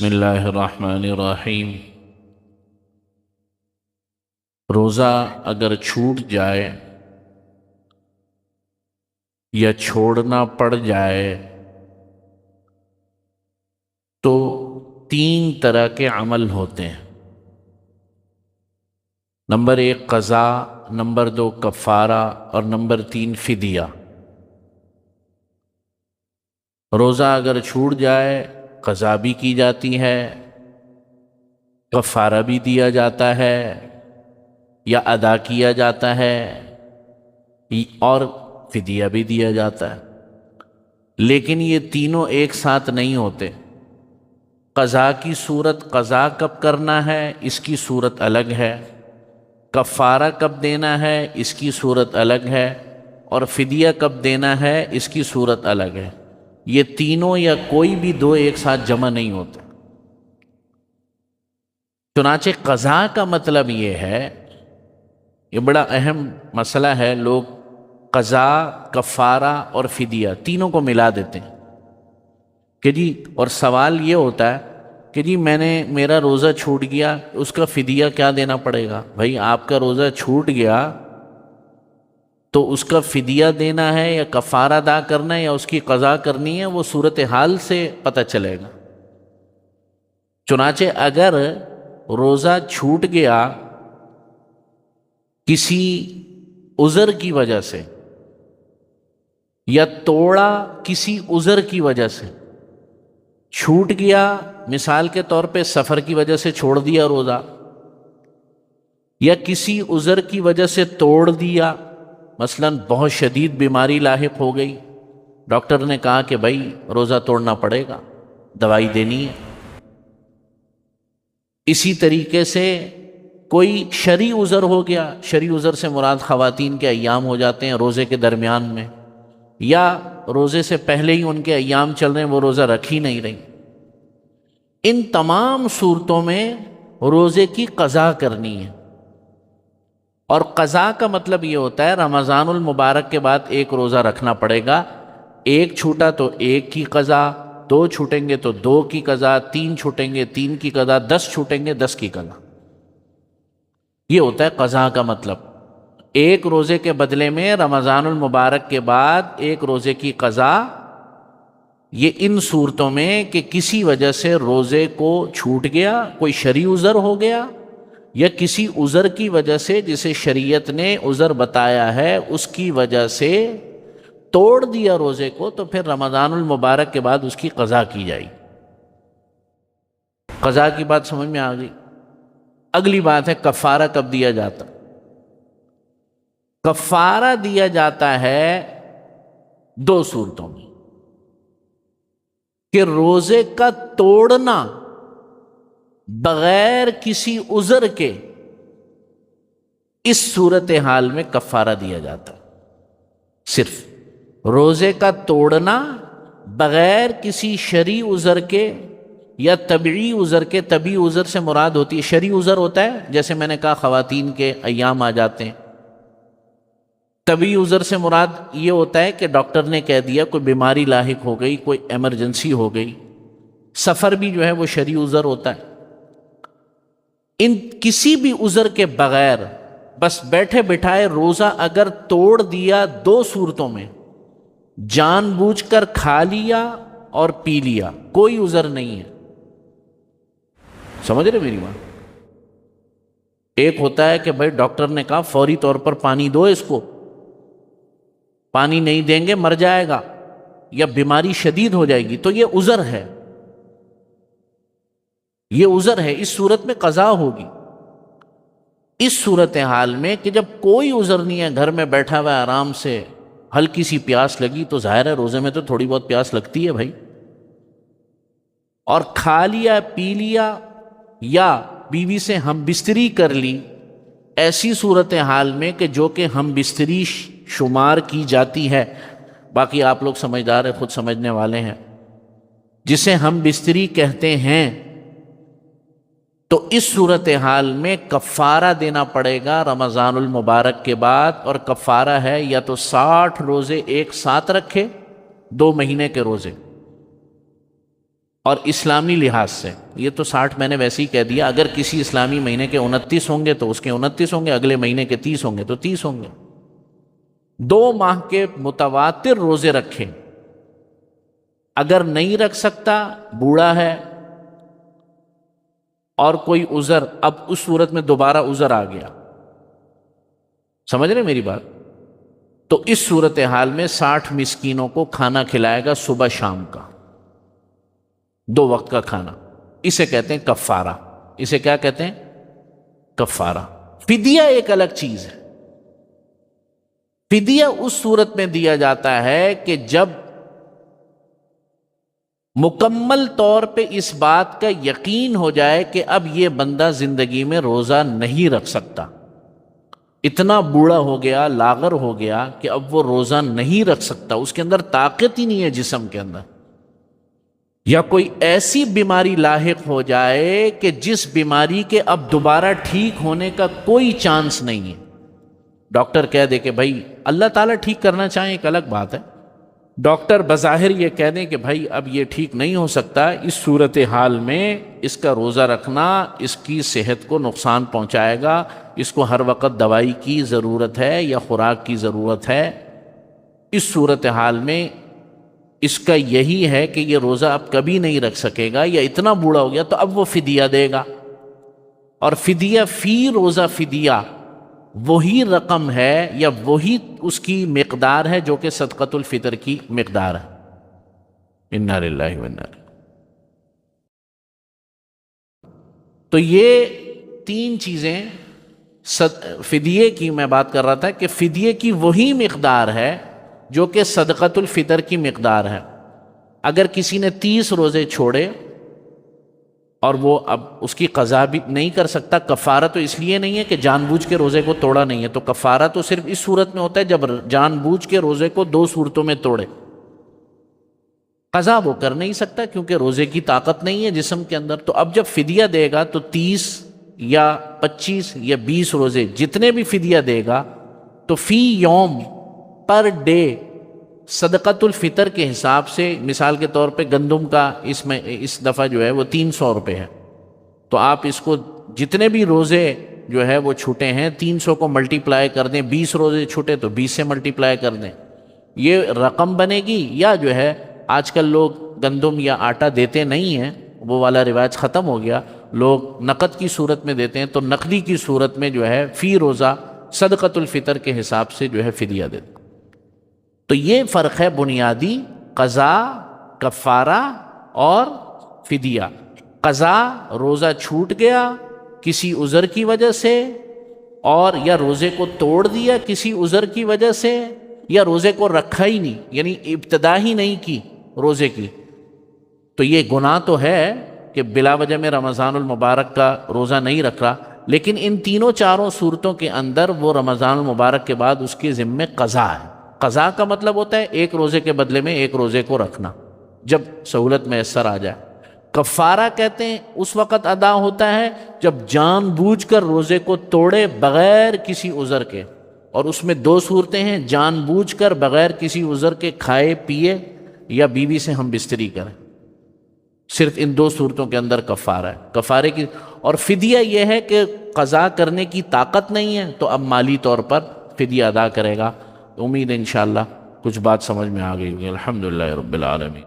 بسم اللہ الرحمن الرحیم۔ روزہ اگر چھوٹ جائے یا چھوڑنا پڑ جائے تو تین طرح کے عمل ہوتے ہیں۔ نمبر 1 قضا، نمبر 2 کفارہ اور نمبر 3 فدیہ۔ روزہ اگر چھوٹ جائے قضا بھی کی جاتی ہے، کفارہ بھی دیا جاتا ہے یا ادا کیا جاتا ہے اور فدیہ بھی دیا جاتا ہے، لیکن یہ تینوں ایک ساتھ نہیں ہوتے۔ قضا کی صورت قضا کب کرنا ہے اس کی صورت الگ ہے، کفارہ کب دینا ہے اس کی صورت الگ ہے، اور فدیہ کب دینا ہے اس کی صورت الگ ہے۔ یہ تینوں یا کوئی بھی دو ایک ساتھ جمع نہیں ہوتے۔ چنانچہ قضا کا مطلب یہ ہے، یہ بڑا اہم مسئلہ ہے، لوگ قضا، کفارہ اور فدیہ تینوں کو ملا دیتے ہیں کہ جی، اور سوال یہ ہوتا ہے کہ جی میرا روزہ چھوٹ گیا، اس کا فدیہ کیا دینا پڑے گا؟ بھائی آپ کا روزہ چھوٹ گیا تو اس کا فدیہ دینا ہے یا کفارہ ادا کرنا ہے یا اس کی قضا کرنی ہے، وہ صورتحال سے پتہ چلے گا۔ چنانچہ اگر روزہ چھوٹ گیا کسی عذر کی وجہ سے یا توڑا کسی عذر کی وجہ سے، چھوٹ گیا مثال کے طور پہ سفر کی وجہ سے چھوڑ دیا روزہ، یا کسی عذر کی وجہ سے توڑ دیا، مثلا بہت شدید بیماری لاحق ہو گئی، ڈاکٹر نے کہا کہ بھائی روزہ توڑنا پڑے گا، دوائی دینی ہے۔ اسی طریقے سے کوئی شرعی عذر ہو گیا، شرعی عذر سے مراد خواتین کے ایام ہو جاتے ہیں روزے کے درمیان میں، یا روزے سے پہلے ہی ان کے ایام چل رہے ہیں، وہ روزہ رکھ ہی نہیں رہی۔ ان تمام صورتوں میں روزے کی قضا کرنی ہے، اور قضا کا مطلب یہ ہوتا ہے رمضان المبارک کے بعد ایک روزہ رکھنا پڑے گا، ایک چھوٹا تو ایک کی قضا، 2 چھوٹیں گے تو 2 کی قضا، 3 چھوٹیں گے 3 کی قضا، 10 چھوٹیں گے 10 کی قضا۔ یہ ہوتا ہے قضا کا مطلب، ایک روزے کے بدلے میں رمضان المبارک کے بعد ایک روزے کی قضا۔ یہ ان صورتوں میں کہ کسی وجہ سے روزے کو چھوٹ گیا، کوئی شرعی عذر ہو گیا یا کسی عذر کی وجہ سے جسے شریعت نے عذر بتایا ہے اس کی وجہ سے توڑ دیا روزے کو، تو پھر رمضان المبارک کے بعد اس کی قضا کی جائے۔ قضا کی بات سمجھ میں آ گئی؟ اگلی بات ہے کفارہ کب دیا جاتا۔ کفارہ دیا جاتا ہے 2 صورتوں میں، کہ روزے کا توڑنا بغیر کسی عذر کے، اس صورتحال میں کفارہ دیا جاتا ہے۔ صرف روزے کا توڑنا بغیر کسی شرعی عذر کے یا طبعی عذر کے، طبعی عذر سے مراد ہوتی ہے، شرعی عذر ہوتا ہے جیسے میں نے کہا خواتین کے ایام آ جاتے ہیں، طبعی عذر سے مراد یہ ہوتا ہے کہ ڈاکٹر نے کہہ دیا کوئی بیماری لاحق ہو گئی، کوئی ایمرجنسی ہو گئی، سفر بھی جو ہے وہ شرعی عذر ہوتا ہے۔ ان کسی بھی عذر کے بغیر بس بیٹھے بٹھائے روزہ اگر توڑ دیا 2 صورتوں میں، جان بوجھ کر کھا لیا اور پی لیا، کوئی عذر نہیں ہے۔ سمجھ رہے میری بات؟ ایک ہوتا ہے کہ بھائی ڈاکٹر نے کہا فوری طور پر پانی دو اس کو، پانی نہیں دیں گے مر جائے گا یا بیماری شدید ہو جائے گی، تو یہ عذر ہے، یہ عذر ہے، اس صورت میں قضا ہوگی۔ اس صورتحال میں کہ جب کوئی عذر نہیں ہے، گھر میں بیٹھا ہوا ہے آرام سے، ہلکی سی پیاس لگی تو ظاہر ہے روزے میں تو تھوڑی بہت پیاس لگتی ہے بھائی، اور کھا لیا پی لیا یا بیوی سے ہم بستری کر لی، ایسی صورتحال میں کہ جو کہ ہم بستری شمار کی جاتی ہے، باقی آپ لوگ سمجھدار ہیں، خود سمجھنے والے ہیں، جسے ہم بستری کہتے ہیں، تو اس صورتحال میں کفارہ دینا پڑے گا رمضان المبارک کے بعد، اور کفارہ ہے یا تو 60 روزے ایک ساتھ رکھے، 2 مہینے کے روزے، اور اسلامی لحاظ سے یہ تو 60 میں نے ویسے ہی کہہ دیا، اگر کسی اسلامی مہینے کے 29 ہوں گے تو اس کے 29 ہوں گے، اگلے مہینے کے 30 ہوں گے تو 30 ہوں گے۔ 2 ماہ کے متواتر روزے رکھیں۔ اگر نہیں رکھ سکتا، بوڑھا ہے اور کوئی عذر، اب اس صورت میں دوبارہ عذر آ گیا، سمجھ رہے میری بات؟ تو اس صورتحال میں 60 مسکینوں کو کھانا کھلائے گا صبح شام کا، 2 وقت کا کھانا۔ اسے کہتے ہیں کفارہ۔ اسے کیا کہتے ہیں؟ کفارہ۔ فدیہ ایک الگ چیز ہے۔ فدیہ اس صورت میں دیا جاتا ہے کہ جب مکمل طور پہ اس بات کا یقین ہو جائے کہ اب یہ بندہ زندگی میں روزہ نہیں رکھ سکتا، اتنا بوڑھا ہو گیا، لاغر ہو گیا کہ اب وہ روزہ نہیں رکھ سکتا، اس کے اندر طاقت ہی نہیں ہے جسم کے اندر، یا کوئی ایسی بیماری لاحق ہو جائے کہ جس بیماری کے اب دوبارہ ٹھیک ہونے کا کوئی چانس نہیں ہے۔ ڈاکٹر کہہ دے کہ بھائی، اللہ تعالیٰ ٹھیک کرنا چاہیں ایک الگ بات ہے، ڈاکٹر بظاہر یہ کہہ دیں کہ بھائی اب یہ ٹھیک نہیں ہو سکتا، اس صورتحال میں اس کا روزہ رکھنا اس کی صحت کو نقصان پہنچائے گا، اس کو ہر وقت دوائی کی ضرورت ہے یا خوراک کی ضرورت ہے، اس صورتحال میں اس کا یہی ہے کہ یہ روزہ اب کبھی نہیں رکھ سکے گا یا اتنا بوڑھا ہو گیا، تو اب وہ فدیہ دے گا۔ اور فدیہ فی روزہ فدیہ وہی رقم ہے یا وہی اس کی مقدار ہے جو کہ صدقۃ الفطر کی مقدار ہے۔ انا للہ و انا الیہ۔ تو یہ 3 چیزیں فدیے کی میں بات کر رہا تھا کہ فدیے کی وہی مقدار ہے جو کہ صدقۃ الفطر کی مقدار ہے۔ اگر کسی نے 30 روزے چھوڑے اور وہ اب اس کی قضا بھی نہیں کر سکتا، کفارہ تو اس لیے نہیں ہے کہ جان بوجھ کے روزے کو توڑا نہیں ہے، تو کفارہ تو صرف اس صورت میں ہوتا ہے جب جان بوجھ کے روزے کو 2 صورتوں میں توڑے۔ قضا وہ کر نہیں سکتا کیونکہ روزے کی طاقت نہیں ہے جسم کے اندر، تو اب جب فدیہ دے گا تو 30 یا 25 یا 20 روزے جتنے بھی فدیہ دے گا تو فی یوم، پر ڈے، صدقۃ الفطر کے حساب سے، مثال کے طور پہ گندم کا اس دفعہ جو ہے وہ 300 روپے ہے، تو آپ اس کو جتنے بھی روزے جو ہے وہ چھوٹے ہیں 300 کو ملٹی پلائی کر دیں، 20 روزے چھوٹے تو 20 سے ملٹی پلائی کر دیں، یہ رقم بنے گی۔ یا جو ہے آج کل لوگ گندم یا آٹا دیتے نہیں ہیں، وہ والا رواج ختم ہو گیا، لوگ نقد کی صورت میں دیتے ہیں، تو نقدی کی صورت میں جو ہے فی روزہ صدقۃ الفطر کے حساب سے جو ہے فدیہ دیتے۔ تو یہ فرق ہے بنیادی، قضا، کفارہ اور فدیہ۔ قضا روزہ چھوٹ گیا کسی عذر کی وجہ سے، اور یا روزے کو توڑ دیا کسی عذر کی وجہ سے، یا روزے کو رکھا ہی نہیں، یعنی ابتدا ہی نہیں کی روزے کی، تو یہ گناہ تو ہے کہ بلا وجہ میں رمضان المبارک کا روزہ نہیں رکھ رہا، لیکن ان تینوں چاروں صورتوں کے اندر وہ رمضان المبارک کے بعد اس کے ذمے قضا ہے۔ قضا کا مطلب ہوتا ہے 1 روزے کے بدلے میں 1 روزے کو رکھنا جب سہولت میسر آ جائے۔ کفارہ کہتے ہیں اس وقت ادا ہوتا ہے جب جان بوجھ کر روزے کو توڑے بغیر کسی عذر کے، اور اس میں 2 صورتیں ہیں، جان بوجھ کر بغیر کسی عذر کے کھائے پیے یا بیوی سے ہم بستری کریں، صرف ان 2 صورتوں کے اندر کفارہ ہے۔ کفارے کی اور فدیہ یہ ہے کہ قضا کرنے کی طاقت نہیں ہے تو اب مالی طور پر فدیہ ادا کرے گا۔ امید ہے انشاءاللہ کچھ بات سمجھ میں آ گئی ہوگی۔ الحمدللہ رب العالمین۔